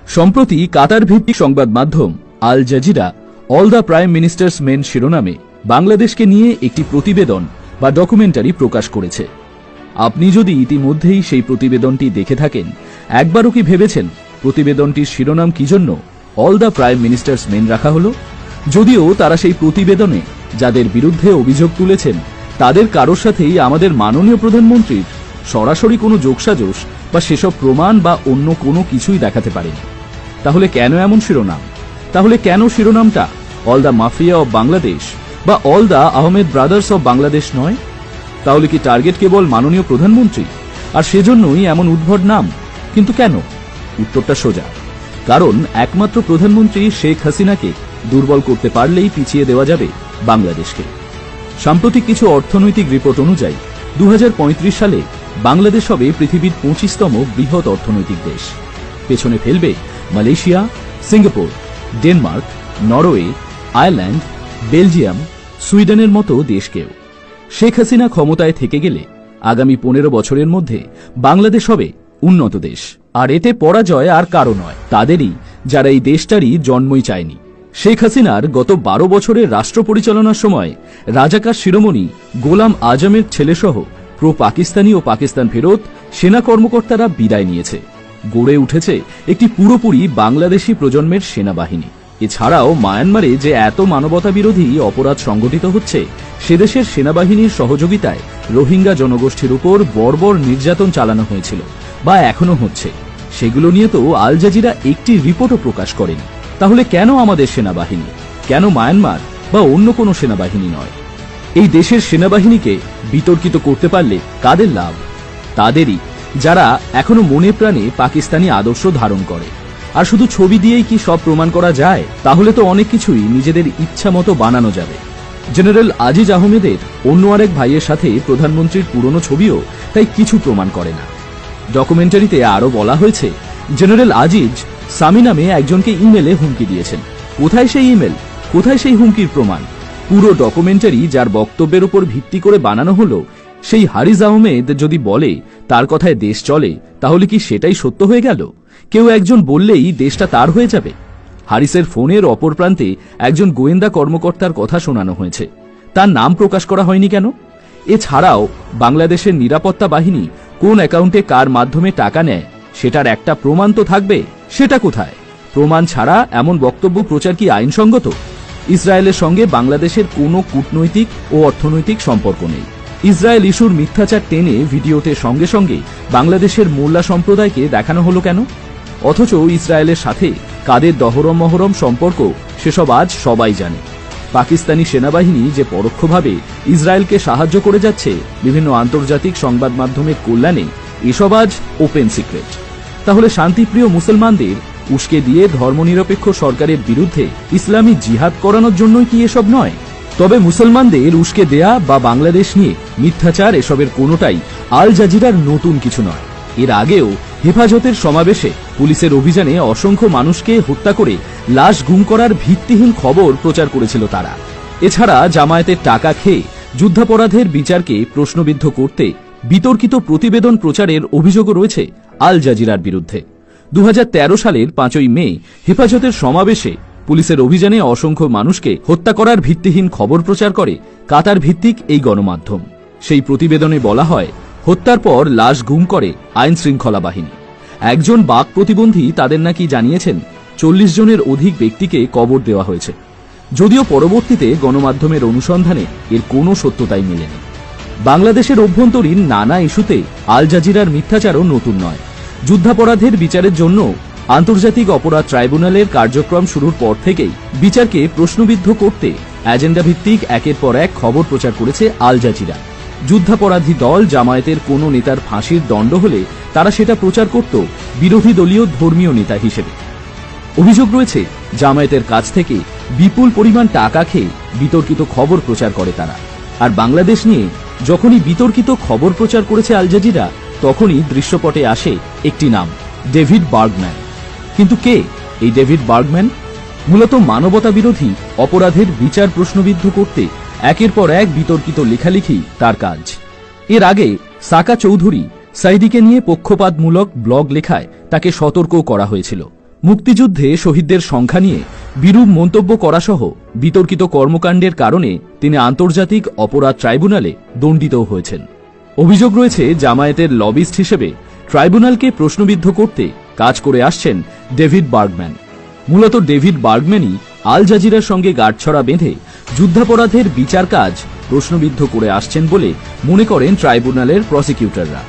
সম্প্রতি কাতার ভিত্তিক সংবাদ মাধ্যম Al Jazeera all the prime minister's men শিরোনামে বাংলাদেশকে নিয়ে একটি প্রতিবেদন বা ডকুমেন্টারি প্রকাশ করেছে। আপনি যদি ইতিমধ্যেই সেই প্রতিবেদনটি দেখে থাকেন, একবারও কি ভেবেছেন প্রতিবেদনটির শিরোনাম কি জন্য all the prime minister's main রাখা হলো? যদিও তারা সেই প্রতিবেদনে যাদের বিরুদ্ধে অভিযোগ তুলেছেন তাদের কারোর সাথেই আমাদের মাননীয় প্রধানমন্ত্রীর সরাসরি কোনো যোগসাজশ বা সেসব প্রমাণ বা অন্য কোনো কিছুই দেখাতে পারেনি। তাহলে কেন এমন শিরোনাম? তাহলে কেন শিরোনামটা all the mafia of Bangladesh বা all the Ahmed brothers of Bangladesh নয়? তাহলে কি টার্গেট কেবল মাননীয় প্রধানমন্ত্রী, আর সেজন্যই এমন উদ্ভট নাম? কিন্তু কেন? উত্তরটা সোজা। কারণ একমাত্র প্রধানমন্ত্রী শেখ হাসিনাকে দুর্বল করতে পারলেই পিছিয়ে দেওয়া যাবে বাংলাদেশকে। সাম্প্রতিক কিছু অর্থনৈতিক রিপোর্ট অনুযায়ী 2035 সালে বাংলাদেশ হবে পৃথিবীর 25তম বৃহৎ অর্থনৈতিক দেশ। পেছনে ফেলবে Malaysia, Singapore, Denmark, Norway, Ireland, Belgium, সুইডেনের মতো দেশকেও। শেখ হাসিনা ক্ষমতায় থেকে গেলে আগামী 15 বছরের মধ্যে বাংলাদেশ হবে উন্নত দেশ। আর এতে পরাজয় আর কারো নয়, তাদেরই, যারা এই দেশটারই জন্মই চায়নি। শেখ হাসিনার গত 12 বছরের রাষ্ট্র পরিচালনার সময় রাজাকার শিরোমণি গোলাম আজমের ছেলেসহ প্রো পাকিস্তানি ও পাকিস্তান ফেরত সেনা কর্মকর্তারা বিদায় নিয়েছে। গড়ে উঠেছে একটি পুরোপুরি বাংলাদেশি প্রজন্মের সেনাবাহিনী। এছাড়াও মায়ানমারে যে এত মানবতা বিরোধী অপরাধ সংঘটিত হচ্ছে, সেদেশের সেনাবাহিনীর সহযোগিতায় রোহিঙ্গা জনগোষ্ঠীর উপর বর্বর নির্যাতন চালানো হয়েছিল বা এখনো হচ্ছে, সেগুলো নিয়ে তো আল জাজিরা একটি রিপোর্টও প্রকাশ করেনি। তাহলে কেন আমাদের সেনাবাহিনী, কেন মায়ানমার বা অন্য কোনো সেনাবাহিনী নয়? এই দেশের সেনাবাহিনীকে বিতর্কিত করতে পারলে কাদের লাভ? তাদেরই, যারা এখনো মনে প্রাণে পাকিস্তানি আদর্শ ধারণ করে। আর শুধু ছবি দিয়েই কি সব প্রমাণ করা যায়? তাহলে তো অনেক কিছুই নিজেদের ইচ্ছা মতো বানানো যাবে। জেনারেল আজিজ আহমেদের অন্য আরেক ভাইয়ের সাথে প্রধানমন্ত্রীর পুরনো ছবিও তাই কিছু প্রমাণ করে না। ডকুমেন্টারিতে আরো বলা হয়েছে, জেনারেল আজিজ সামি নামে একজনকে ইমেলে হুমকি দিয়েছেন। কোথায় সেই ইমেল? কোথায় সেই হুমকির প্রমাণ? পুরো ডকুমেন্টারি যার বক্তব্যের উপর ভিত্তি করে বানানো হলো, সেই হারিস আহমেদ যদি বলে তার কথায় দেশ চলে, তাহলে কি সেটাই সত্য হয়ে গেল? কেউ একজন বললেই দেশটা তার হয়ে যাবে? হারিসের ফোনের অপর প্রান্তে একজন গোয়েন্দা কর্মকর্তার কথা শোনানো হয়েছে, তার নাম প্রকাশ করা হয়নি কেন? এছাড়াও বাংলাদেশের নিরাপত্তা বাহিনী কোন অ্যাকাউন্টে কার মাধ্যমে টাকা নেয় সেটার একটা প্রমাণ তো থাকবে। সেটা কোথায়? প্রমাণ ছাড়া এমন বক্তব্য প্রচার কি আইনসঙ্গত? ইসরায়েলের সঙ্গে বাংলাদেশের কোনো কূটনৈতিক ও অর্থনৈতিক সম্পর্ক নেই। ইসরায়েল ইস্যুর মিথ্যাচার টেনে ভিডিওতে সঙ্গে সঙ্গে বাংলাদেশের মোল্লা সম্প্রদায়কে দেখানো হলো কেন? অথচ ইসরায়েলের সাথে কাদের দহরম মহরম সম্পর্ক সেসব আজ সবাই জানে। পাকিস্তানি সেনাবাহিনী যে পরোক্ষভাবে ইসরায়েলকে সাহায্য করে যাচ্ছে বিভিন্ন আন্তর্জাতিক সংবাদ মাধ্যমের কল্যাণে, এসব আজ ওপেন সিক্রেট। তাহলে শান্তিপ্রিয় মুসলমানদের উস্কে দিয়ে ধর্মনিরপেক্ষ সরকারের বিরুদ্ধে ইসলামী জিহাদ করানোর জন্যই কি এসব নয়? তবে মুসলমানদের উস্কে দেয়া বা বাংলাদেশ নিয়ে মিথ্যাচার, এসবের কোনোটাই আল জাজিরার নতুন কিছু নয়। এর আগেও হেফাজতের সমাবেশে পুলিশের অভিযানে অসংখ্য মানুষকে হত্যা করে লাশ গুম করার ভিত্তিহীন খবর প্রচার করেছিল তারা। এছাড়া জামায়াতের টাকা খেয়ে যুদ্ধাপরাধের বিচারকে প্রশ্নবিদ্ধ করতে বিতর্কিত প্রতিবেদন প্রচারের অভিযোগও রয়েছে আল জাজিরার বিরুদ্ধে। 2013 সালের 5ই মে হেফাজতের সমাবেশে পুলিশের অভিযানে অসংখ্য মানুষকে হত্যা করার ভিত্তিহীন খবর প্রচার করে কাতার ভিত্তিক এই গণমাধ্যম। সেই প্রতিবেদনে বলা হয়, হত্যার পর লাশ গুম করে আইন শৃঙ্খলা বাহিনী। একজন বাক প্রতিবন্ধী তাদের নাকি জানিয়েছেন 40 জনের অধিক ব্যক্তিকে কবর দেওয়া হয়েছে। যদিও পরবর্তীতে গণমাধ্যমের অনুসন্ধানে এর কোনো সত্যতাই মেলেনি। বাংলাদেশের অভ্যন্তরীণ নানা ইস্যুতে আল জাজিরার মিথ্যাচারও নতুন নয়। যুদ্ধাপরাধের বিচারের জন্য আন্তর্জাতিক অপরাধ ট্রাইব্যুনালের কার্যক্রম শুরুর পর থেকেই বিচারকে প্রশ্নবিদ্ধ করতে এজেন্ডা ভিত্তিক একের পর এক খবর প্রচার করেছে আল জাজিরা। যুদ্ধাপরাধী দল জামায়াতের কোনো নেতার ফাঁসির দণ্ড হলে তারা সেটা প্রচার করত বিরোধী দলীয় ধর্মীয় নেতা হিসেবে। অভিযোগ রয়েছে জামায়াতের কাছ থেকে বিপুল পরিমাণ টাকা খেয়ে বিতর্কিত খবর প্রচার করে তারা। আর বাংলাদেশ নিয়ে যখনই বিতর্কিত খবর প্রচার করেছে আল জাজিরা, তখনই দৃশ্যপটে আসে একটি নাম, ডেভিড বার্গম্যান। কিন্তু কে এই ডেভিড বার্গম্যান? মূলত মানবতা বিরোধী অপরাধের বিচার প্রশ্নবিদ্ধ করতে একের পর এক বিতর্কিত লেখালেখি তার কাজ। এর আগে সাকা চৌধুরী সাইদিকে নিয়ে পক্ষপাতমূলক ব্লগ লেখায় তাকে সতর্ক করা হয়েছিল। মুক্তিযুদ্ধে শহীদদের সংখ্যা নিয়ে বিরূপ মন্তব্য করাসহ বিতর্কিত কর্মকাণ্ডের কারণে তিনি আন্তর্জাতিক অপরাধ ট্রাইব্যুনালে দণ্ডিত হয়েছেন। অভিযোগ রয়েছে জামায়াতের লবিস্ট হিসেবে ট্রাইব্যুনালকে প্রশ্নবিদ্ধ করতে কাজ করে আসছেন ডেভিড বার্গম্যান। মূলত ডেভিড বার্গম্যানই আল জাজিরার সঙ্গে গাঁটছড়া বেঁধে যুদ্ধাপরাধের বিচার কাজ প্রশ্নবিদ্ধ করে আসছেন বলে মনে করেন ট্রাইব্যুনালের প্রসিকিউটররা।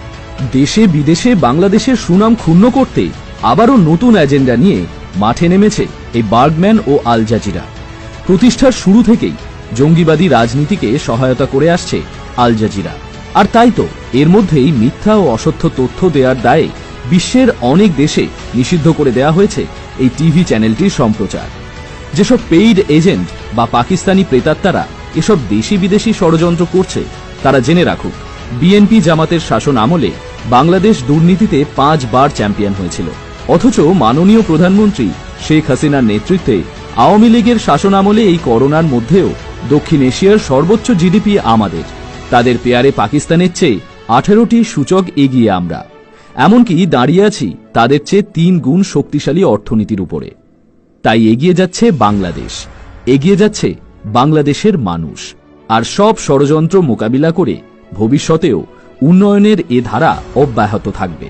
দেশে বিদেশে বাংলাদেশের সুনাম ক্ষুণ্ণ করতে আবারও নতুন এজেন্ডা নিয়ে মাঠে নেমেছে এই বার্গম্যান ও আল জাজিরা। প্রতিষ্ঠার শুরু থেকেই জঙ্গিবাদী রাজনীতিকে সহায়তা করে আসছে আল জাজিরা। আর তাই তো এর মধ্যেই মিথ্যা ও অসত্য তথ্য দেওয়ার দায়ে বিশ্বের অনেক দেশে নিষিদ্ধ করে দেওয়া হয়েছে এই টিভি চ্যানেলটির সম্প্রচার। যেসব পেইড এজেন্ট বা পাকিস্তানি প্রেতাত্মারা এসব দেশি বিদেশি ষড়যন্ত্র করছে তারা জেনে রাখুক, বিএনপি জামাতের শাসন আমলে বাংলাদেশ দুর্নীতিতে 5 বার চ্যাম্পিয়ন হয়েছিল, অথচ মাননীয় প্রধানমন্ত্রী শেখ হাসিনার নেতৃত্বে আওয়ামী লীগের শাসন আমলে এই করোনার মধ্যেও দক্ষিণ এশিয়ার সর্বোচ্চ জিডিপি আমাদের। তাদের পেয়ারে পাকিস্তানের চেয়ে 18টি সূচক এগিয়ে আমরা, এমনকি দাঁড়িয়ে আছি তাদের চেয়ে 3 গুণ শক্তিশালী অর্থনীতির উপরে। তাই এগিয়ে যাচ্ছে বাংলাদেশ, এগিয়ে যাচ্ছে বাংলাদেশের মানুষ। আর সব ষড়যন্ত্র মোকাবিলা করে ভবিষ্যতেও উন্নয়নের এ ধারা অব্যাহত থাকবে।